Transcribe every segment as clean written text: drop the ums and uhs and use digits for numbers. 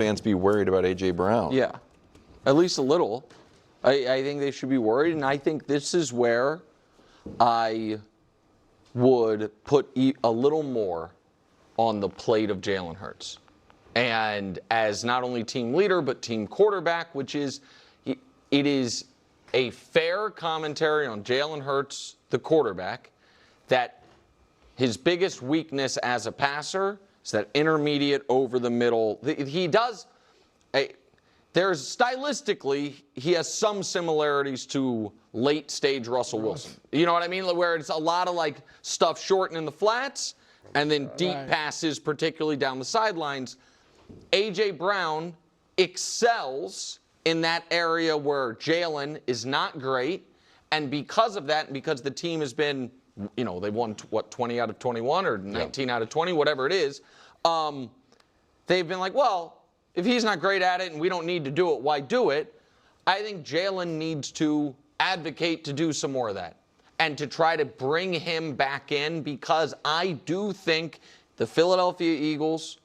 fans be worried about A.J. Brown? Yeah, at least a little. I think they should be worried, and I think this is where I would put a little more on the plate of Jalen Hurts. And as not only team leader, but team quarterback, which is, it is a fair commentary on Jalen Hurts, the quarterback, that his biggest weakness as a passer is that intermediate over the middle. He does, there's stylistically, he has some similarities to late stage Russell Wilson. You know what I mean? Where it's a lot of like stuff short and in the flats, and then deep passes, particularly down the sidelines. A.J. Brown excels in that area where Jalen is not great, and because of that, and because the team has been, you know, they won, 20 out of 21 or 19 out of 20, whatever it is, they've been like, well, if he's not great at it and we don't need to do it, why do it? I think Jalen needs to advocate to do some more of that and to try to bring him back in, because I do think the Philadelphia Eagles,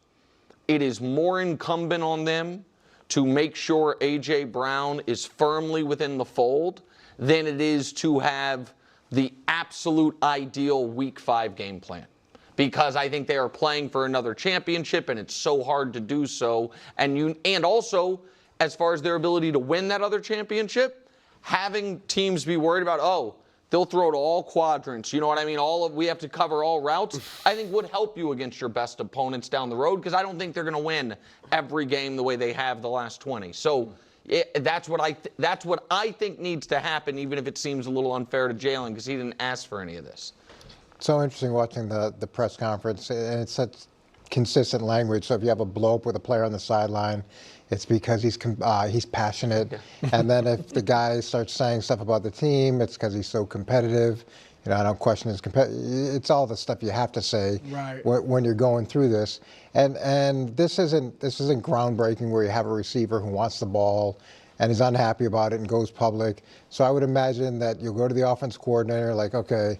it is more incumbent on them to make sure A.J. Brown is firmly within the fold than it is to have the absolute ideal Week 5 game plan. Because I think they are playing for another championship, and it's so hard to do so. And also, as far as their ability to win that other championship, having teams be worried about, oh, they'll throw to all quadrants, you know what I mean? We have to cover all routes, I think would help you against your best opponents down the road, because I don't think they're going to win every game the way they have the last 20. So that's what I think needs to happen, even if it seems a little unfair to Jalen, because he didn't ask for any of this. So interesting watching the press conference, and it's such consistent language. So if you have a blow up with a player on the sideline, it's because he's passionate. Yeah. And then if the guy starts saying stuff about the team, it's because he's so competitive. You know, I don't question his it's all the stuff you have to say when you're going through this. And this isn't groundbreaking where you have a receiver who wants the ball and is unhappy about it and goes public. So I would imagine that you'll go to the offense coordinator like, okay,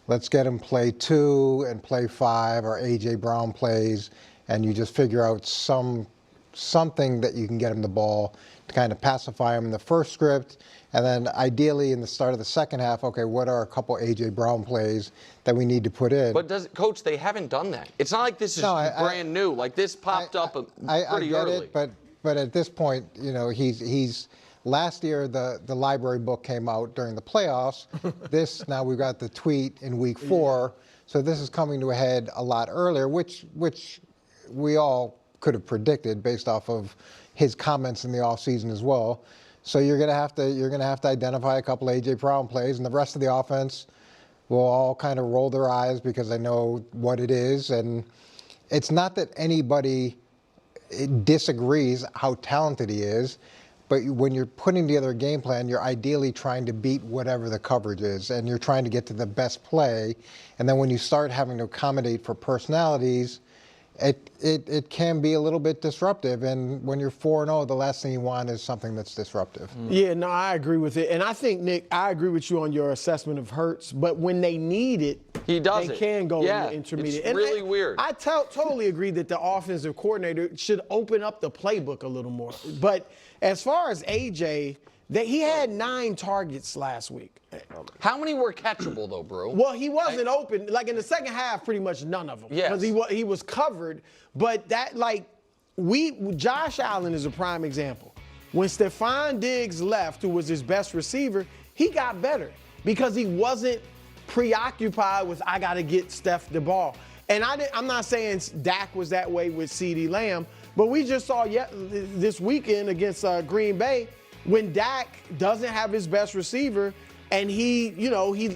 let's get him play 2 and play 5, or A.J. Brown plays, and you just figure out something that you can get him the ball to kind of pacify him in the first script. And then ideally in the start of the second half, okay, what are a couple A.J. Brown plays that we need to put in? But Coach, they haven't done that. It's not like this is brand new. Like this popped up pretty early. It, but at this point, you know, he's last year the library book came out during the playoffs. Now we've got the tweet in week 4. So this is coming to a head a lot earlier, which we all could have predicted based off of his comments in the offseason as well. So you're gonna have to identify a couple A.J. Brown plays, and the rest of the offense will all kind of roll their eyes because they know what it is. And it's not that anybody disagrees how talented he is, but when you're putting together a game plan, you're ideally trying to beat whatever the coverage is, and you're trying to get to the best play. And then when you start having to accommodate for personalities, it can be a little bit disruptive. And when you're 4-0, the last thing you want is something that's disruptive. Yeah, no, I agree with it. And I think, Nick, I agree with you on your assessment of Hurts. But when they need it, they can go in the intermediate. It's really weird. I totally agree that the offensive coordinator should open up the playbook a little more. But as far as A.J., he had 9 targets last week. How many were catchable, though, bro? Well, he wasn't open. Like, in the second half, pretty much none of them. Yes. Because he was covered. But that, like, Josh Allen is a prime example. When Stephon Diggs left, who was his best receiver, he got better because he wasn't preoccupied with, I got to get Steph the ball. And I'm not saying Dak was that way with CeeDee Lamb, but we just saw this weekend against Green Bay, when Dak doesn't have his best receiver and he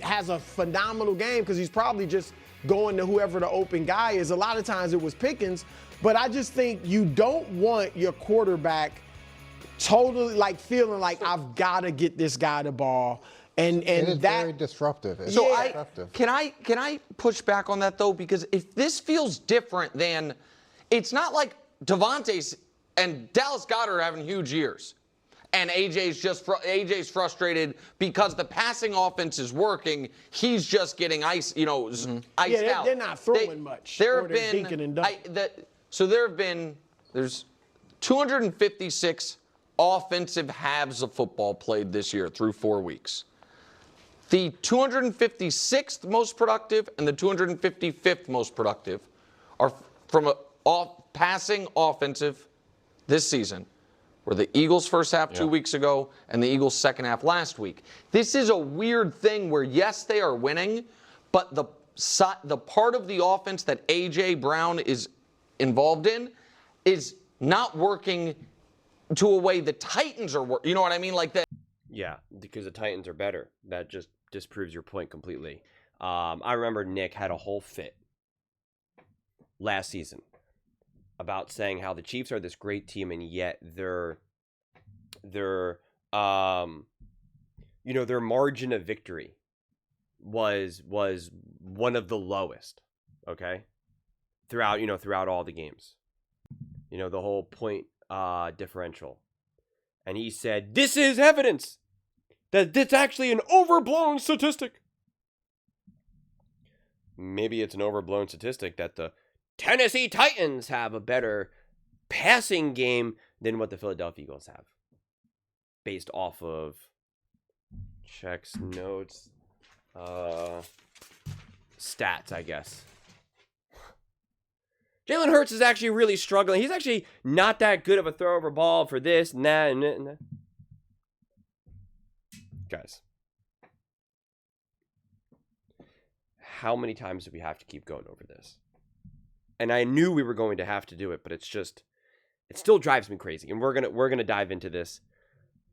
has a phenomenal game because he's probably just going to whoever the open guy is. A lot of times it was Pickens, but I just think you don't want your quarterback totally like feeling like I've got to get this guy the ball. And it's very disruptive. Can I push back on that though? Because if this feels different than, it's not like Devontae's and Dallas Goedert are having huge years. And AJ's frustrated because the passing offense is working. He's just getting iced out. They're not throwing much. There have been, there's 256 offensive halves of football played this year through 4 weeks. The 256th most productive and the 255th most productive are from a passing offensive this season, were the Eagles' first half 2 weeks ago and the Eagles' second half last week. This is a weird thing where, yes, they are winning, but the part of the offense that A.J. Brown is involved in is not working to a way the Titans are working. You know what I mean? Like that. Yeah, because the Titans are better. That just disproves your point completely. I remember Nick had a whole fit last season about saying how the Chiefs are this great team and yet their margin of victory was one of the lowest, okay? Throughout all the games. The whole point differential. And he said, "This is evidence that it's actually an overblown statistic." Maybe it's an overblown statistic that the Tennessee Titans have a better passing game than what the Philadelphia Eagles have. Based off of checks, notes, stats, I guess. Jalen Hurts is actually really struggling. He's actually not that good of a throw-over ball for this and that and that. Guys, how many times do we have to keep going over this? And I knew we were going to have to do it, but it still drives me crazy. And we're gonna dive into this.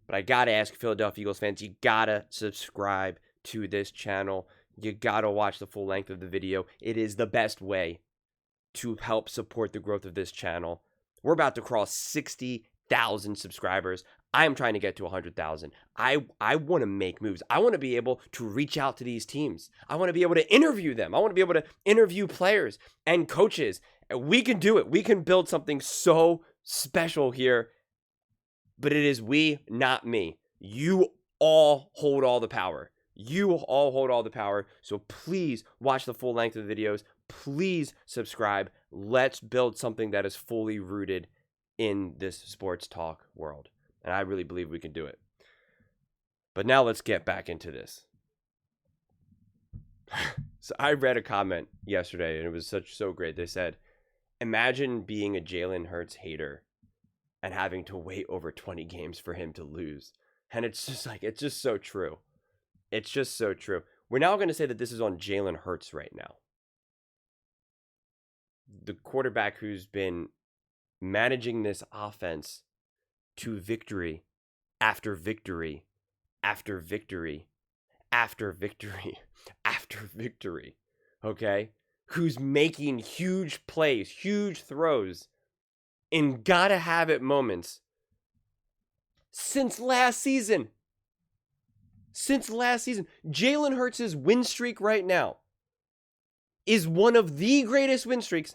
But I gotta ask Philadelphia Eagles fans, you gotta subscribe to this channel. You gotta watch the full length of the video. It is the best way to help support the growth of this channel. We're about to cross 60,000 subscribers. I am trying to get to 100,000. I want to make moves. I want to be able to reach out to these teams. I want to be able to interview them. I want to be able to interview players and coaches. And we can do it. We can build something so special here. But it is we, not me. You all hold all the power. You all hold all the power. So please watch the full length of the videos. Please subscribe. Let's build something that is fully rooted in this sports talk world. And I really believe we can do it. But now let's get back into this. So I read a comment yesterday and it was so great. They said, imagine being a Jalen Hurts hater and having to wait over 20 games for him to lose. And it's just so true. It's just so true. We're now going to say that this is on Jalen Hurts right now. The quarterback who's been managing this offense to victory after victory after victory after victory after victory, okay? Who's making huge plays, huge throws in gotta-have-it moments since last season. Since last season. Jalen Hurts' win streak right now is one of the greatest win streaks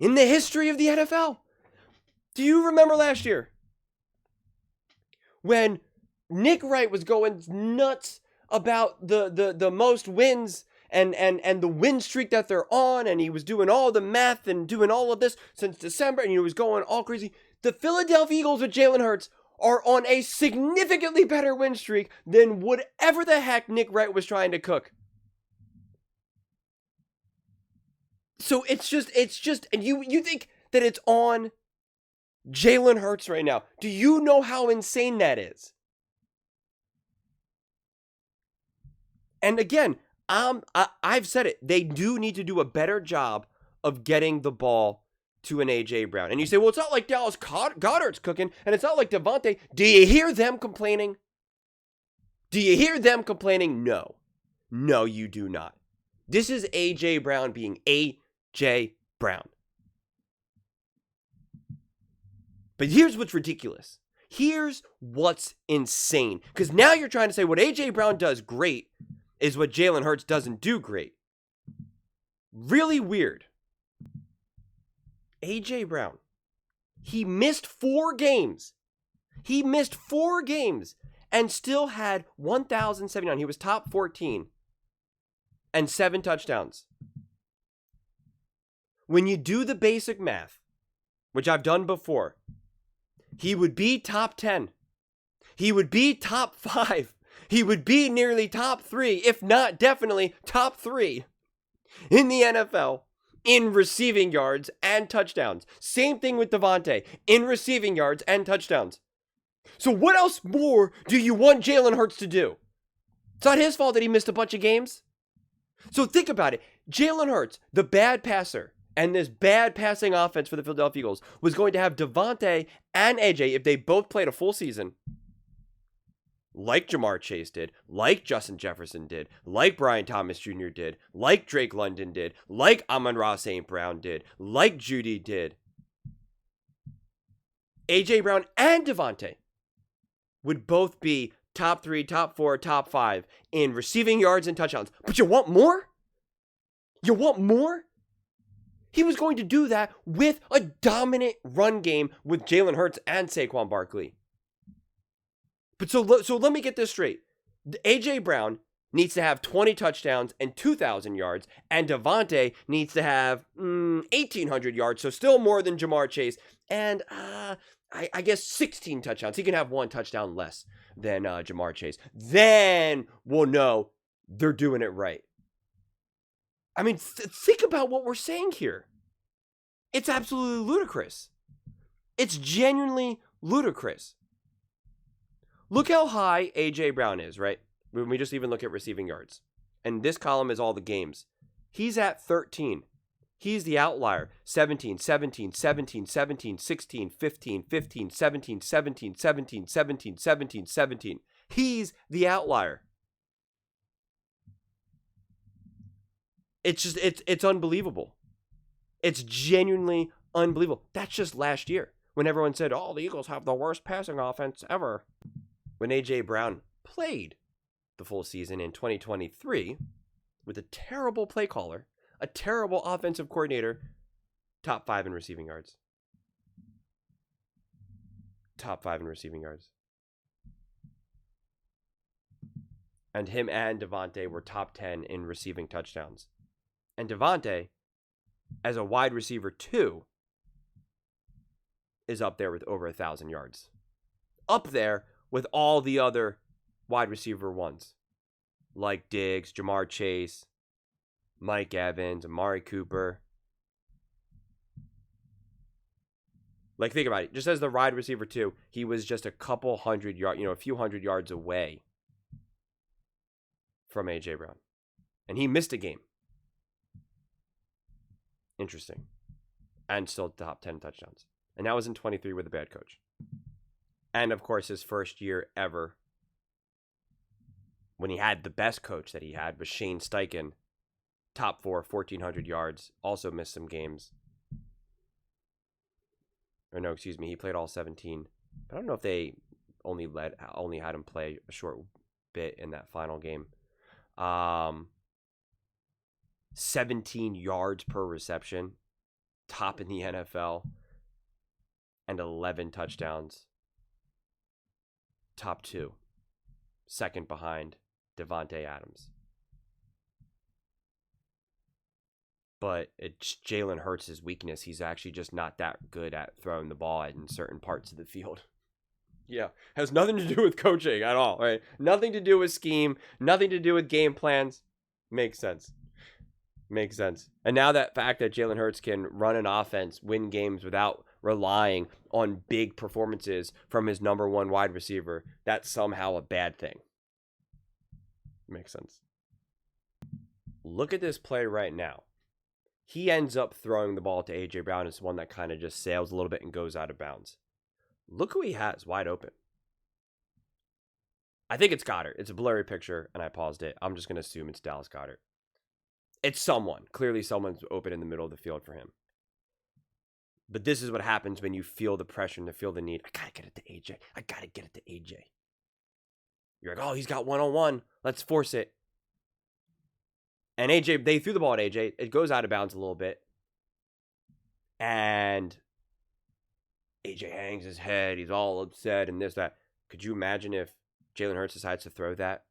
in the history of the NFL. Do you remember last year when Nick Wright was going nuts about the most wins and the win streak that they're on, and he was doing all the math and doing all of this since December, and he was going all crazy? The Philadelphia Eagles with Jalen Hurts are on a significantly better win streak than whatever the heck Nick Wright was trying to cook. So it's just, and you think that it's on Jalen Hurts right now. Do you know how insane that is? And again, I've said it. They do need to do a better job of getting the ball to an A.J. Brown. And you say, well, it's not like Dallas Goedert's cooking, and it's not like Devontae. Do you hear them complaining? Do you hear them complaining? No. No, you do not. This is A.J. Brown being A.J. Brown. But here's what's ridiculous. Here's what's insane. Because now you're trying to say what A.J. Brown does great is what Jalen Hurts doesn't do great. Really weird. A.J. Brown, he missed 4 games. He missed 4 games and still had 1,079. He was top 14 and 7 touchdowns. When you do the basic math, which I've done before, he would be top 10. He would be top 5. He would be nearly top 3, if not definitely top 3 in the NFL in receiving yards and touchdowns. Same thing with Devontae, in receiving yards and touchdowns. So what else more do you want Jalen Hurts to do? It's not his fault that he missed a bunch of games. So think about it. Jalen Hurts, the bad passer, and this bad passing offense for the Philadelphia Eagles was going to have Devontae and AJ, if they both played a full season, like Jamar Chase did, like Justin Jefferson did, like Brian Thomas Jr. did, like Drake London did, like Amon-Ra St. Brown did, like Judy did. AJ Brown and Devontae would both be top 3, top 4, top 5 in receiving yards and touchdowns. But you want more? You want more? He was going to do that with a dominant run game with Jalen Hurts and Saquon Barkley. But so let me get this straight. A.J. Brown needs to have 20 touchdowns and 2,000 yards, and Devontae needs to have 1,800 yards, so still more than Jamar Chase, and I guess 16 touchdowns. He can have 1 touchdown less than Jamar Chase. Then we'll know they're doing it right. I mean, think about what we're saying here. It's absolutely ludicrous. It's genuinely ludicrous. Look how high A.J. Brown is, right? When we just even look at receiving yards. And this column is all the games. He's at 13. He's the outlier. 17, 17, 17, 17, 16, 15, 15, 17, 17, 17, 17, 17, 17. He's the outlier. It's unbelievable. It's genuinely unbelievable. That's just last year when everyone said, oh, the Eagles have the worst passing offense ever. When A.J. Brown played the full season in 2023 with a terrible play caller, a terrible offensive coordinator, top 5 in receiving yards. Top 5 in receiving yards. And him and Devontae were top 10 in receiving touchdowns. And Devontae, as a wide receiver 2, is up there with over 1,000 yards. Up there with all the other wide receiver 1s. Like Diggs, Jamar Chase, Mike Evans, Amari Cooper. Like, think about it. Just as the wide receiver 2, he was just a couple hundred yards, a few hundred yards away from A.J. Brown. And he missed a game. Interesting. And still top 10 touchdowns. And that was in 23 with a bad coach. And, of course, his first year ever, when he had the best coach that he had, was Shane Steichen. Top 4, 1,400 yards. Also missed some games. Or no, excuse me, he played all 17. But I don't know if they only had him play a short bit in that final game. 17 yards per reception. Top in the NFL. And 11 touchdowns. Top 2. Second behind Devontae Adams. But it's Jalen Hurts' weakness. He's actually just not that good at throwing the ball in certain parts of the field. Yeah, has nothing to do with coaching at all, right? Nothing to do with scheme, nothing to do with game plans. Makes sense. Makes sense. And now that fact that Jalen Hurts can run an offense, win games without relying on big performances from his number 1 wide receiver, that's somehow a bad thing. Makes sense. Look at this play right now. He ends up throwing the ball to A.J. Brown as one that kind of just sails a little bit and goes out of bounds. Look who he has wide open. I think it's Goddard. It's a blurry picture, and I paused it. I'm just going to assume it's Dallas Goedert. It's someone. Clearly someone's open in the middle of the field for him. But this is what happens when you feel the pressure and you feel the need. I got to get it to AJ. I got to get it to AJ. You're like, oh, he's got one-on-one. Let's force it. And AJ, they threw the ball at AJ. It goes out of bounds a little bit. And AJ hangs his head. He's all upset and this, that. Could you imagine if Jalen Hurts decides to throw that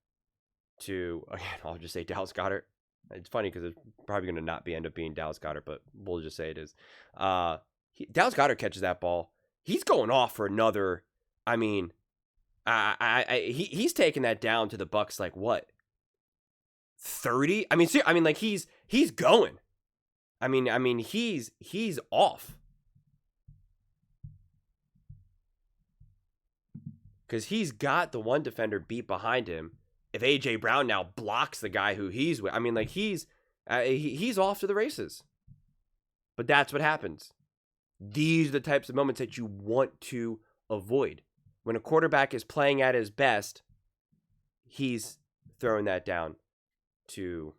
to, again, I'll just say Dallas Goedert. It's funny because it's probably going to not end up being Dallas Goedert, but we'll just say it is. Dallas Goedert catches that ball. he's going off for another. I mean, he's taking that down to the Bucks like what? 30? I mean, see, I mean, like he's going. I mean, he's off. Because he's got the one defender beat behind him. If A.J. Brown now blocks the guy who he's with, I mean, like he's off to the races. But that's what happens. These are the types of moments that you want to avoid. When a quarterback is playing at his best, he's throwing that down to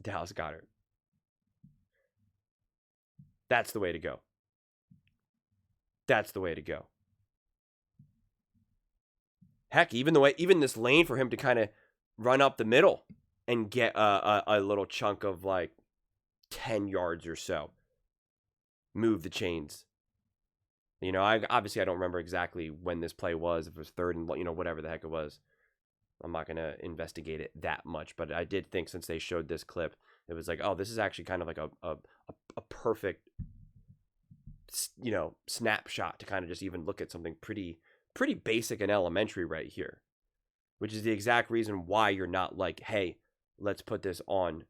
Dallas Goedert. That's the way to go. That's the way to go. Heck, even this lane for him to kind of run up the middle and get a little chunk of like 10 yards or so. Move the chains. You know, I don't remember exactly when this play was. If it was third and, you know, whatever the heck it was. I'm not going to investigate it that much. But I did think since they showed this clip, it was like, oh, this is actually kind of like a perfect, you know, snapshot to kind of just even look at something pretty basic and elementary right here, which is the exact reason why you're not like, hey, let's put this on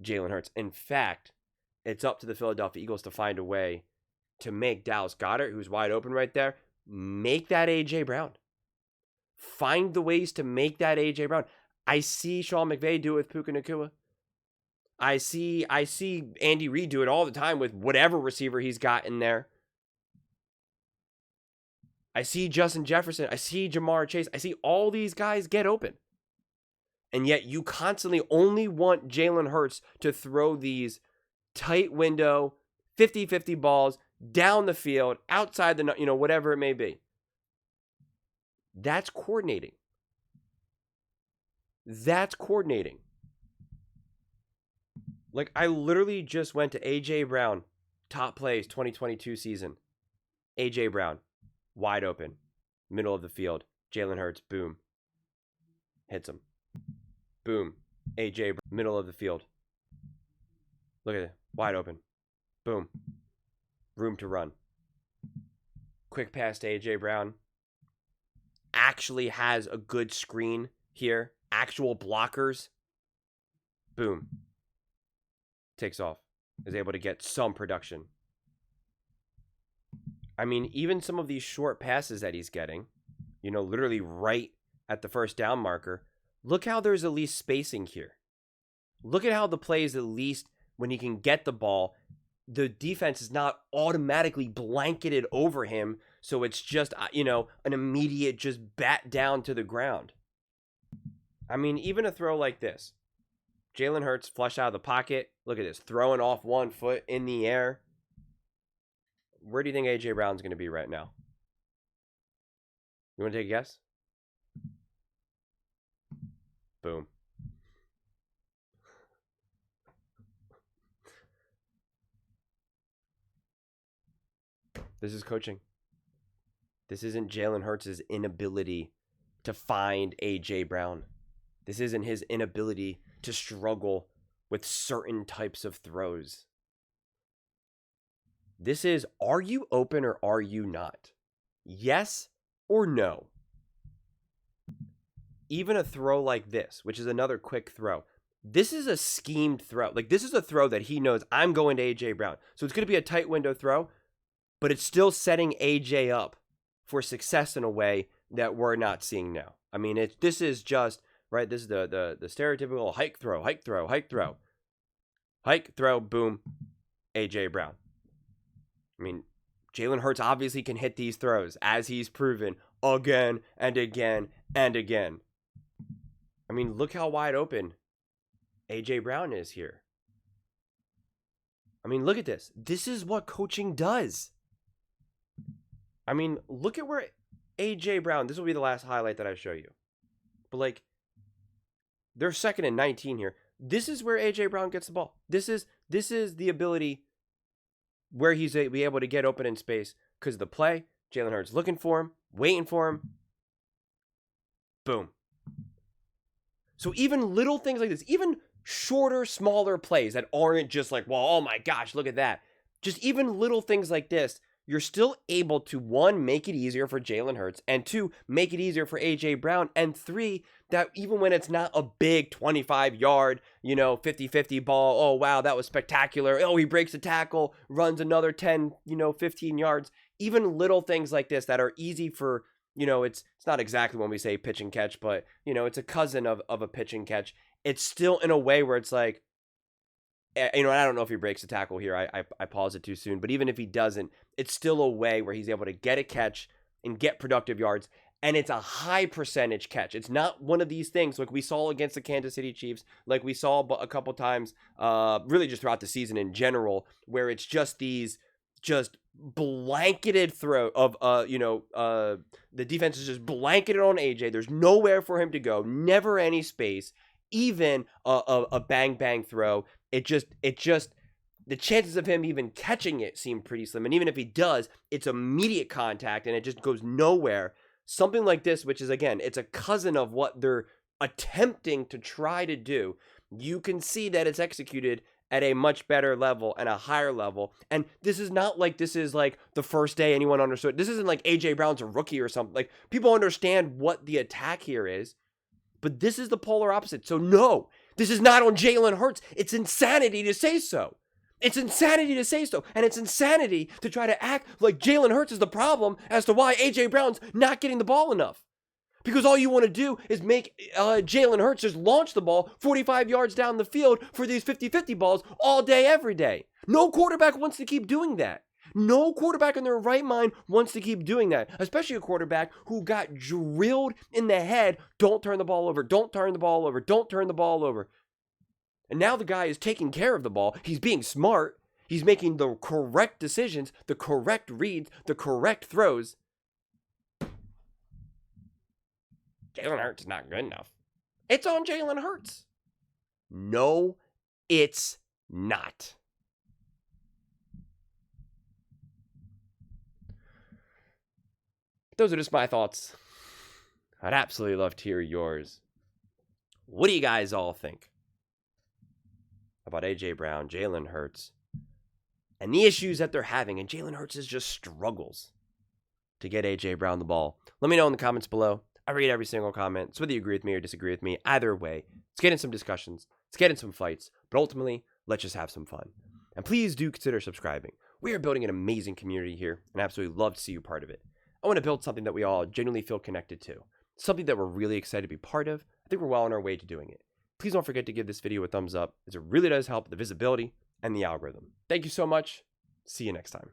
Jalen Hurts. In fact, it's up to the Philadelphia Eagles to find a way to make Dallas Goedert, who's wide open right there, make that A.J. Brown. Find the ways to make that A.J. Brown. I see Sean McVay do it with Puka Nacua. I see Andy Reid do it all the time with whatever receiver he's got in there. I see Justin Jefferson. I see Jamar Chase. I see all these guys get open. And yet you constantly only want Jalen Hurts to throw these tight window, 50-50 balls down the field, outside the, you know, whatever it may be. That's coordinating. That's coordinating. Like, I literally just went to A.J. Brown, top plays 2022 season. A.J. Brown. Wide open, middle of the field. Jalen Hurts, boom. Hits him. Boom. A.J. middle of the field. Look at it. Wide open. Boom. Room to run. Quick pass to A.J. Brown. Actually has a good screen here. Actual blockers. Boom. Takes off. Is able to get some production. I mean, even some of these short passes that he's getting, you know, literally right at the first down marker, look how there's at least spacing here. Look at how the play is at least when he can get the ball, the defense is not automatically blanketed over him, so it's just, you know, an immediate just bat down to the ground. I mean, even a throw like this. Jalen Hurts flush out of the pocket. Look at this, throwing off 1 foot in the air. Where do you think A.J. Brown's going to be right now? You want to take a guess? Boom. This is coaching. This isn't Jalen Hurts' inability to find A.J. Brown. This isn't his inability to struggle with certain types of throws. This is, are you open or are you not? Yes or no? Even a throw like this, which is another quick throw. This is a schemed throw. Like, this is a throw that he knows, I'm going to A.J. Brown. So it's going to be a tight window throw, but it's still setting A.J. up for success in a way that we're not seeing now. I mean, this is just, right, this is the stereotypical hike throw, hike throw, hike throw. Hike, throw, boom, A.J. Brown. I mean, Jalen Hurts obviously can hit these throws, as he's proven again and again and again. I mean, look how wide open A.J. Brown is here. I mean, look at this. This is what coaching does. I mean, look at where A.J. Brown, this will be the last highlight that I show you. But, like, they're 2nd and 19 here. This is where A.J. Brown gets the ball. This is the ability where he's be able to get open in space because of the play. Jalen Hurts looking for him, waiting for him. Boom. So even little things like this, even shorter, smaller plays that aren't just like, well, oh my gosh, look at that. Just even little things like this you're still able to, one, make it easier for Jalen Hurts, and two, make it easier for A.J. Brown, and three, that even when it's not a big 25-yard, 50-50 ball, oh, wow, that was spectacular. Oh, he breaks a tackle, runs another 10, 15 yards. Even little things like this that are easy for, it's not exactly when we say pitch and catch, but, it's a cousin of a pitch and catch. It's still in a way where it's like, and I don't know if he breaks a tackle here. I paused it too soon. But even if he doesn't, it's still a way where he's able to get a catch and get productive yards. And it's a high percentage catch. It's not one of these things like we saw against the Kansas City Chiefs, like we saw a couple times, really just throughout the season in general, where it's just these just blanketed throw of, the defense is just blanketed on AJ. There's nowhere for him to go, never any space, even a bang bang throw. It just the chances of him even catching it seem pretty slim. And even if he does, it's immediate contact and it just goes nowhere. Something like this, which is, again, it's a cousin of what they're attempting to try to do. You can see that it's executed at a much better level and a higher level. And this is not like this is like the first day anyone understood. This isn't like A.J. Brown's a rookie or something. Like, people understand what the attack here is. But this is the polar opposite. So no, this is not on Jalen Hurts. It's insanity to say so. It's insanity to say so. And it's insanity to try to act like Jalen Hurts is the problem as to why A.J. Brown's not getting the ball enough. Because all you want to do is make Jalen Hurts just launch the ball 45 yards down the field for these 50-50 balls all day, every day. No quarterback wants to keep doing that. No quarterback in their right mind wants to keep doing that, especially a quarterback who got drilled in the head, don't turn the ball over, don't turn the ball over, don't turn the ball over. And now the guy is taking care of the ball. He's being smart. He's making the correct decisions, the correct reads, the correct throws. Jalen Hurts is not good enough. It's on Jalen Hurts. No, it's not. Those are just my thoughts. I'd absolutely love to hear yours. What do you guys all think about A.J. Brown, Jalen Hurts, and the issues that they're having? And Jalen Hurts just struggles to get A.J. Brown the ball. Let me know in the comments below. I read every single comment. So whether you agree with me or disagree with me, either way, let's get in some discussions. Let's get in some fights. But ultimately, let's just have some fun. And please do consider subscribing. We are building an amazing community here, and I absolutely love to see you part of it. I want to build something that we all genuinely feel connected to. Something that we're really excited to be part of. I think we're well on our way to doing it. Please don't forget to give this video a thumbs up, as it really does help the visibility and the algorithm. Thank you so much. See you next time.